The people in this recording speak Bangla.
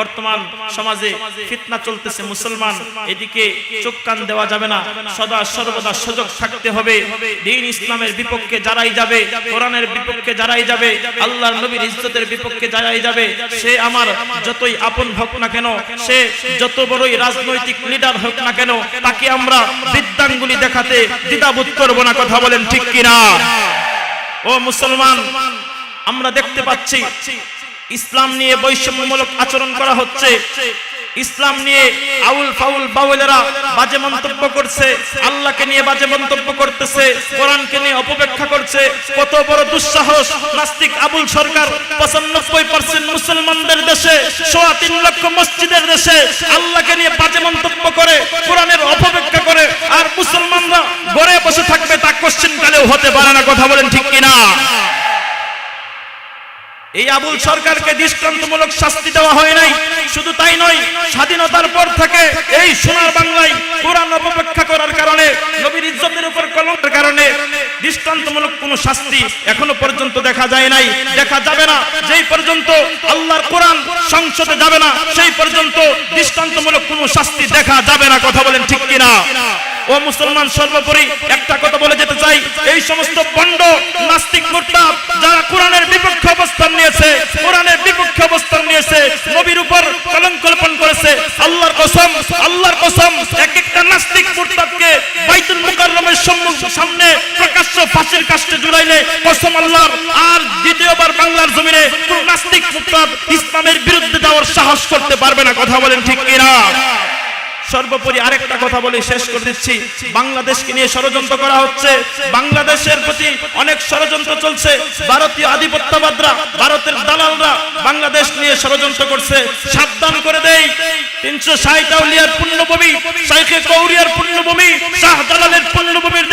বর্তমান সমাজে ফিতনা চলতেছে, মুসলমান এদিকে চোখ কান দেওয়া যাবে না, সদা সর্বদা সজাগ থাকতে হবে। দ্বীন ইসলামের বিপক্ষে যারাই যাবে, কোরআনের বিপক্ষে যারাই যাবে, আল্লাহর নবীর ইজ্জতের বিপক্ষে যারাই যাবে, সে আমার যতই আপন হোক না কেন, সে যত বড়ই রাজনৈতিক লিডার হোক না কেন, তাকে আমরা বৃদ্ধাঙ্গুলি দেখাতে দ্বিধাবোধ করব না। কথা বলেন ঠিক কিনা? ও মুসলমান, আমরা দেখতে পাচ্ছি ইসলাম নিয়ে বৈষম্যমূলক আচরণ করা হচ্ছে, ইসলাম নিয়ে আউল ফাউল বাউলেরা বাজে মন্তব্য করছে, আল্লাহকে নিয়ে বাজে মন্তব্য করতেছে, কোরআনকে নিয়ে অপব্যাখ্যা করছে। কত বড় দুঃসাহস! নাস্তিক আবুল সরকার 95% মুসলমানদের দেশে, 3.25 লক্ষ মসজিদের দেশে আল্লাহকে নিয়ে বাজে মন্তব্য করে, কোরআনের অপব্যাখ্যা করে, আর মুসলমানরা ঘরে বসে থাকবে, তা কোশ্চেনকালেও হতে পারে না। কথা বলেন ঠিক কিনা? এই আবুল সরকারকে দৃষ্টান্তমূলক শাস্তি দেওয়া হয় নাই। শুধু তাই নয়, স্বাধীনতার পর থেকে এই সোনার বাংলায় কোরআন অপব্যাখ্যা করার কারণে, নবীর ইজ্জতের উপর কলঙ্কের কারণে দৃষ্টান্তমূলক কোনো শাস্তি এখনো পর্যন্ত দেখা যায় নাই, দেখা যাবে না। যেই পর্যন্ত আল্লাহর কোরআন সংসদে যাবে না, সেই পর্যন্ত দৃষ্টান্তমূলক কোনো শাস্তি দেখা যাবে না। কথা বলেন ঠিক কিনা? ও মুসলমান, সর্বোপরি একটা কথা বলে যেতে চাই, এই সমস্ত বন্ড নাস্তিক মুরতাদ যারা কোরআনের বিপক্ষে অবস্থান নিয়েছে, কোরআনের বিপক্ষে অবস্থান নিয়েছে, নবীর উপর কলঙ্ক লেপন করেছে, আল্লাহর কসম এক একটা নাস্তিক মুরতাদকে বাইতুল মুকাররমের সামনে প্রকাশ্য ফাঁসির কাস্টে ঝুলাইলে কসম আল্লাহর, আর দ্বিতীয়বার বাংলার জমিনে কোন নাস্তিক মুরতাদ ইসলামের বিরুদ্ধে যাওয়ার সাহস করতে পারবে না। কথা বলেন ঠিক কিনা? সর্বোপরি আরেকটা কথা বলে শেষ করে দিচ্ছি, বাংলাদেশকে নিয়ে ষড়যন্ত্র করা হচ্ছে, বাংলাদেশের প্রতি অনেক ষড়যন্ত্র চলছে। ভারতীয় আধিপত্যবাদরা, ভারতের দালালরা বাংলাদেশ নিয়ে ষড়যন্ত্র করছে। সাবধান করে দেই, 360 আউলিয়ার পুণ্যভূমি, শাইখে গৌরিয়ার পুণ্যভূমি, শাহজালালের পুণ্যভূমির